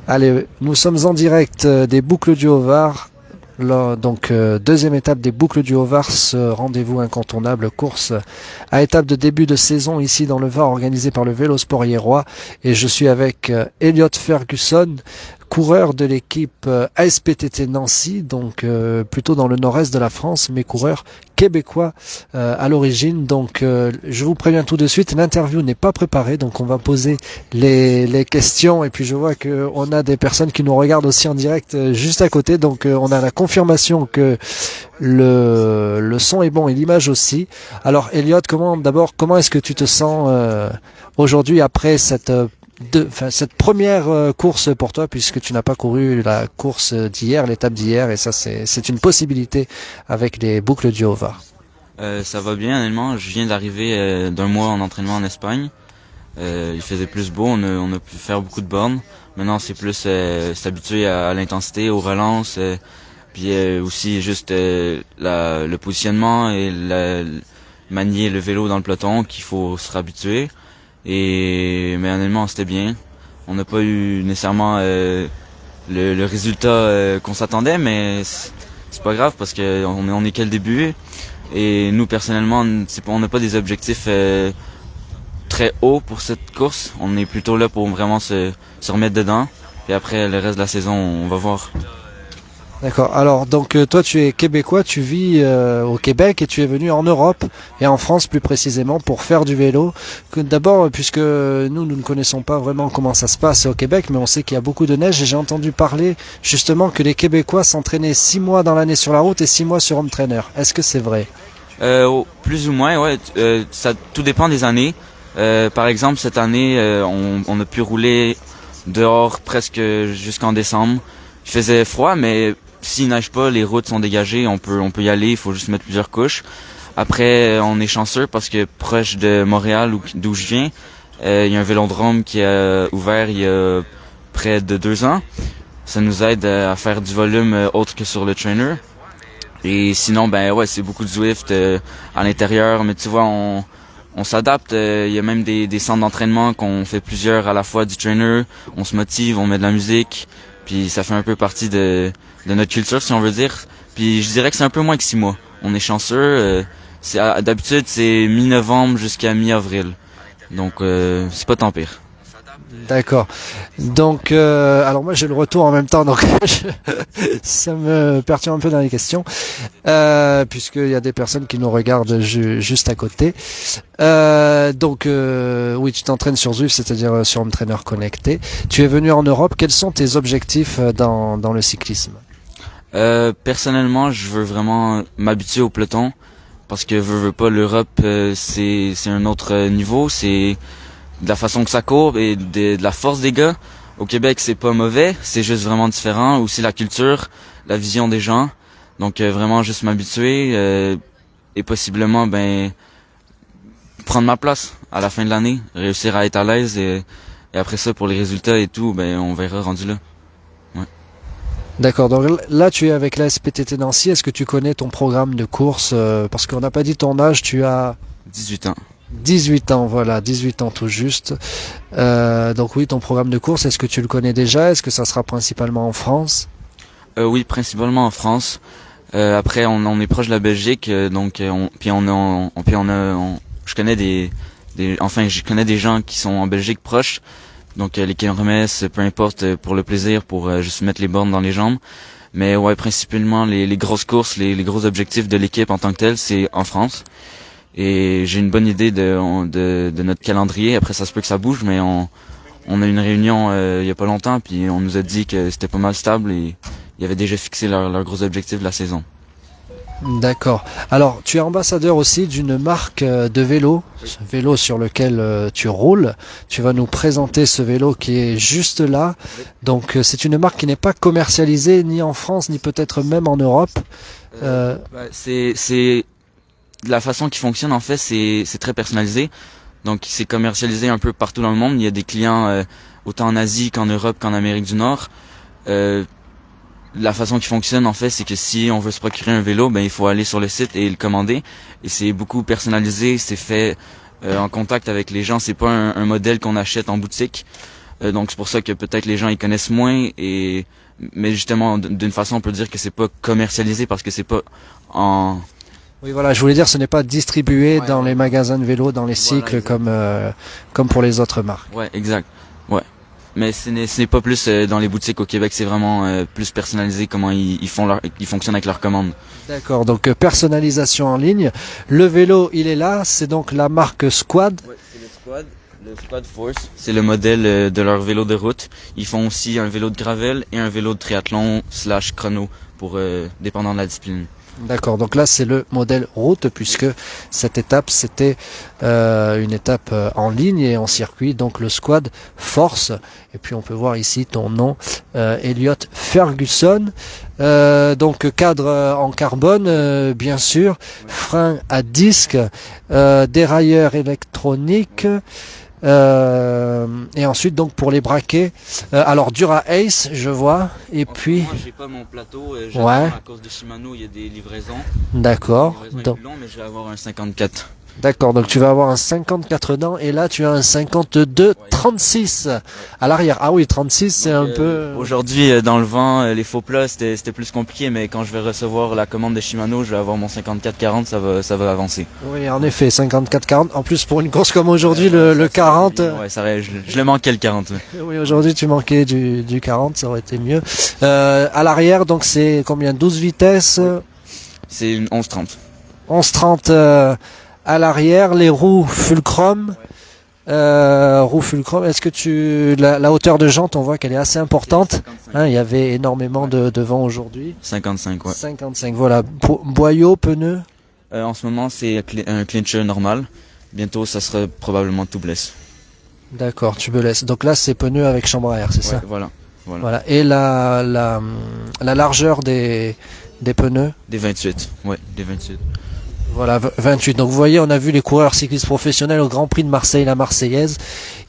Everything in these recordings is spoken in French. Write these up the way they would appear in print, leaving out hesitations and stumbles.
Allez, nous sommes en direct des Boucles du Haut-Var. Deuxième étape des Boucles du Haut-Var, ce rendez-vous incontournable, course à étape de début de saison ici dans le Var, organisé par le Vélosport Hiérois. Et je suis avec Elliot Ferguson, coureur de l'équipe ASPTT Nancy, plutôt dans le nord-est de la France, mais coureur québécois à l'origine. Je vous préviens tout de suite, l'interview n'est pas préparée, donc on va poser les questions. Et puis je vois qu'on a des personnes qui nous regardent aussi en direct juste à côté, on a la confirmation que le son est bon et l'image aussi. Alors Elliot, comment est-ce que tu te sens aujourd'hui après cette première course pour toi, puisque tu n'as pas couru la course d'hier, l'étape d'hier, et ça c'est une possibilité avec les Boucles du Haut-Var. Ça va bien, honnêtement. Je viens d'arriver d'un mois en entraînement en Espagne. Il faisait plus beau, on a pu faire beaucoup de bornes. Maintenant, c'est plus s'habituer à l'intensité, aux relances, puis aussi juste le positionnement et manier le vélo dans le peloton qu'il faut se réhabituer. Mais honnêtement, c'était bien. On n'a pas eu nécessairement le résultat qu'on s'attendait, mais c'est pas grave parce que on est qu'à le début. Et nous personnellement, on n'a pas des objectifs très hauts pour cette course. On est plutôt là pour vraiment se remettre dedans. Et après le reste de la saison, on va voir. D'accord. Alors toi tu es québécois, tu vis au Québec et tu es venu en Europe et en France plus précisément pour faire du vélo. D'abord puisque nous ne connaissons pas vraiment comment ça se passe au Québec, mais on sait qu'il y a beaucoup de neige et j'ai entendu parler justement que les Québécois s'entraînaient 6 mois dans l'année sur la route et 6 mois sur home trainer. Est-ce que c'est vrai? Plus ou moins, ouais. Ça tout dépend des années. Par exemple, cette année, on a pu rouler dehors presque jusqu'en décembre. Il faisait froid, mais s'il neige pas, les routes sont dégagées, on peut y aller, il faut juste mettre plusieurs couches. Après, on est chanceux parce que proche de Montréal, d'où je viens, il y a un vélodrome qui a ouvert il y a près de 2 ans. Ça nous aide à faire du volume autre que sur le trainer. Et sinon, c'est beaucoup de Zwift à l'intérieur, mais tu vois, on s'adapte. Il y a même des centres d'entraînement qu'on fait plusieurs à la fois du trainer. On se motive, on met de la musique, puis ça fait un peu partie de notre culture, si on veut dire. Puis je dirais que c'est un peu moins que 6 mois. On est chanceux. D'habitude, c'est mi-novembre jusqu'à mi-avril. Donc, c'est pas tant pire. D'accord. Alors moi j'ai le retour en même temps, ça me perturbe un peu dans les questions, puisqu'il y a des personnes qui nous regardent juste à côté. Oui, tu t'entraînes sur Zwift, c'est-à-dire sur Home Trainer connecté. Tu es venu en Europe. Quels sont tes objectifs dans le cyclisme? Personnellement, je veux vraiment m'habituer au peloton parce que veux pas, l'Europe, c'est un autre niveau. C'est de la façon que ça court et de la force des gars. Au Québec, c'est pas mauvais, c'est juste vraiment différent. Aussi la culture, la vision des gens. Donc vraiment juste m'habituer et possiblement prendre ma place à la fin de l'année, réussir à être à l'aise et après ça pour les résultats et tout, on verra rendu là. Ouais. D'accord, donc là tu es avec la SPTT Nancy. Est-ce que tu connais ton programme de course parce qu'on n'a pas dit ton âge, tu as 18 ans. 18 ans, voilà, 18 ans tout juste. Donc oui, ton programme de course, est-ce que tu le connais déjà? Est-ce que ça sera principalement en France? Oui, principalement en France. Après, on est proche de la Belgique, je connais je connais des gens qui sont en Belgique proches. Donc les kermesses, peu importe, pour le plaisir, pour juste mettre les bornes dans les jambes. Mais ouais, principalement les grosses courses, les gros objectifs de l'équipe en tant que tel, c'est en France. Et j'ai une bonne idée de notre calendrier. Après, ça se peut que ça bouge, mais on a une réunion il y a pas longtemps, puis on nous a dit que c'était pas mal stable et ils avaient déjà fixé leur gros objectif de la saison. D'accord. Alors, tu es ambassadeur aussi d'une marque de vélo, ce vélo sur lequel tu roules. Tu vas nous présenter ce vélo qui est juste là. Donc, c'est une marque qui n'est pas commercialisée ni en France, ni peut-être même en Europe. C'est la façon qui fonctionne, en fait, c'est très personnalisé. Donc, c'est commercialisé un peu partout dans le monde. Il y a des clients autant en Asie qu'en Europe qu'en Amérique du Nord. La façon qui fonctionne, en fait, c'est que si on veut se procurer un vélo, il faut aller sur le site et le commander. Et c'est beaucoup personnalisé, c'est fait en contact avec les gens. C'est pas un modèle qu'on achète en boutique. Donc c'est pour ça que peut-être les gens ils connaissent moins mais justement d'une façon on peut dire que c'est pas commercialisé parce que c'est pas en Oui, voilà, je voulais dire, ce n'est pas distribué Ouais, dans ouais. les magasins de vélo, dans les Voilà, cycles, exact. comme pour les autres marques. Ouais, exact. Ouais. Mais ce n'est pas plus dans les boutiques au Québec, c'est vraiment plus personnalisé comment ils fonctionnent avec leurs commandes. D'accord, donc personnalisation en ligne. Le vélo, il est là, c'est donc la marque Squad. Ouais, c'est le Squad Force. C'est le modèle de leur vélo de route. Ils font aussi un vélo de gravel et un vélo de triathlon / chrono pour dépendant de la discipline. D'accord, donc là c'est le modèle route puisque cette étape c'était une étape en ligne et en circuit, donc le Squad Force. Et puis on peut voir ici ton nom, Elliot Ferguson. Donc cadre en carbone bien sûr, frein à disque, dérailleur électronique. Et ensuite donc pour les braquets, alors Dura Ace je vois, et puis Moi j'ai pas mon plateau, ouais, à cause de Shimano il y a des livraisons. d'accord. Les livraisons Donc, est plus long mais je vais avoir un 54. d'accord, donc tu vas avoir un 54 dents et là tu as un 52 36 à l'arrière. Ah oui, 36 c'est un peu... Aujourd'hui dans le vent, les faux plats c'était plus compliqué mais quand je vais recevoir la commande de Shimano, je vais avoir mon 54-40, ça va avancer. Oui, en effet, 54-40. En plus pour une course comme aujourd'hui, le 40... Ouais, je le manquais le 40. Oui, aujourd'hui tu manquais du 40, ça aurait été mieux. À l'arrière, donc c'est combien? 12 vitesses, C'est une 11-30. 11-30 à l'arrière, les roues Fulcrum. Roue Fulcrum, est-ce que la hauteur de jante, on voit qu'elle est assez importante. Hein, il y avait énormément de vent aujourd'hui. 55, ouais. 55, voilà. Boyau, pneus. En ce moment, c'est un clincher normal. Bientôt, ça sera probablement tubeless. D'accord, tubeless. Donc là, c'est pneus avec chambre à air, c'est ça? Voilà. Voilà. Et la largeur des pneus? Des 28, ouais, des 28. Voilà, 28. Donc vous voyez, on a vu les coureurs cyclistes professionnels au Grand Prix de Marseille, la Marseillaise.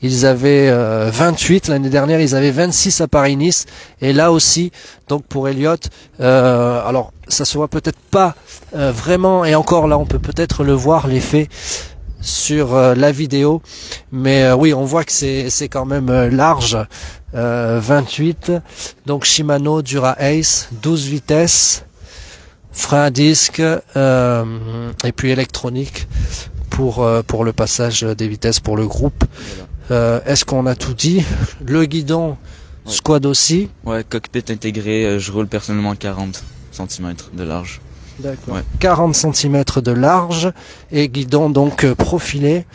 Ils avaient 28 l'année dernière, ils avaient 26 à Paris-Nice. Et là aussi, donc pour Elliot, alors ça se voit peut-être pas vraiment, et encore là, on peut peut-être le voir l'effet sur la vidéo. Mais oui, on voit que c'est quand même large. 28. Donc Shimano Dura Ace, 12 vitesses. Frein à disque et puis électronique pour le passage des vitesses pour le groupe. Est-ce qu'on a tout dit? Le guidon Squad aussi. Ouais, cockpit intégré, je roule personnellement 40 cm de large. D'accord. Ouais. 40 cm de large et guidon donc profilé,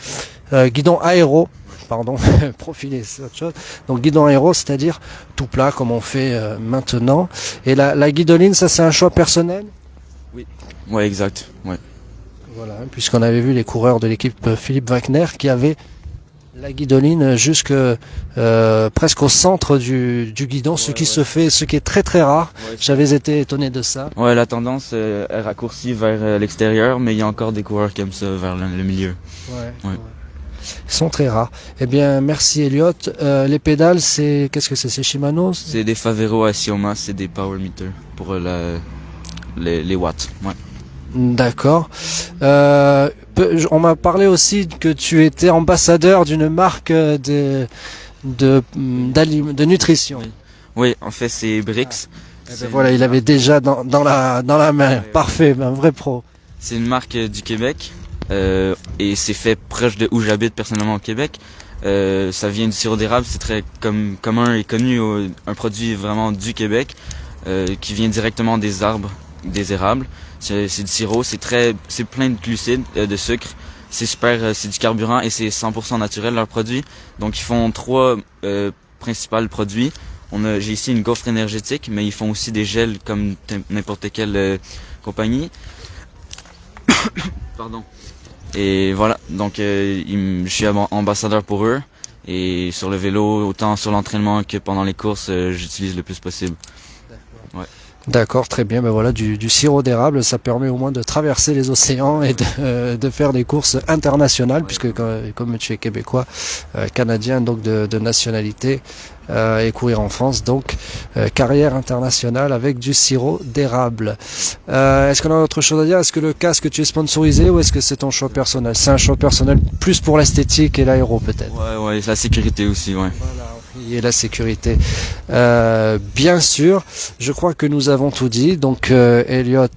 guidon aéro. Pardon, profilé, c'est autre chose. Donc guidon aéro, c'est-à-dire tout plat comme on fait maintenant. Et la guidoline, ça c'est un choix personnel? Ouais, exact. Ouais. Voilà, puisqu'on avait vu les coureurs de l'équipe Philippe Wagner qui avaient la guidoline jusque presque au centre du guidon, ce qui est très très rare. Ouais, J'avais été étonné de ça. ouais, la tendance est raccourcie vers l'extérieur, mais il y a encore des coureurs qui aiment ça vers le milieu. Ouais. Ils sont très rares. Eh bien, merci Elliot. Les pédales, qu'est-ce que c'est? C'est Shimano? C'est des Favero à Sioma, c'est des power meters pour les watts. Ouais. D'accord. On m'a parlé aussi que tu étais ambassadeur d'une marque de nutrition. Oui, en fait, c'est Brix. Eh ben voilà, il avait déjà dans la main. Parfait, un vrai pro. C'est une marque du Québec et c'est fait proche de où j'habite personnellement au Québec. Ça vient du sirop d'érable, c'est très commun et connu, un produit vraiment du Québec qui vient directement des arbres, des érables. C'est du sirop, c'est plein de glucides, de sucre. C'est super, c'est du carburant et c'est 100% naturel leur produit. Donc ils font 3 principaux produits. J'ai ici une gaufre énergétique, mais ils font aussi des gels comme n'importe quelle compagnie. Pardon. Et voilà, donc je suis ambassadeur pour eux. Et sur le vélo, autant sur l'entraînement que pendant les courses, j'utilise le plus possible. Ouais. D'accord, très bien. Ben voilà, du sirop d'érable, ça permet au moins de traverser les océans et de faire des courses internationales, puisque comme tu es québécois, canadien, donc de nationalité, et courir en France, donc carrière internationale avec du sirop d'érable. Est-ce qu'on a autre chose à dire? Est-ce que le casque, tu es sponsorisé ou est-ce que c'est ton choix personnel? C'est un choix personnel plus pour l'esthétique et l'aéro peut-être. Ouais, la sécurité aussi, ouais. Voilà. et la sécurité. Bien sûr, je crois que nous avons tout dit. Donc, Elliot,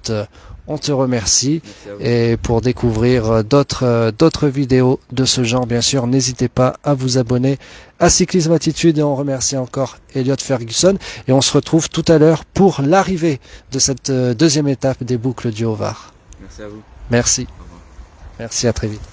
on te remercie. Et pour découvrir d'autres vidéos de ce genre, bien sûr, n'hésitez pas à vous abonner à Cyclisme Attitude. Et on remercie encore Elliot Ferguson. Et on se retrouve tout à l'heure pour l'arrivée de cette deuxième étape des boucles du Haut-Var. Merci à vous. Merci. Au revoir. Merci, à très vite.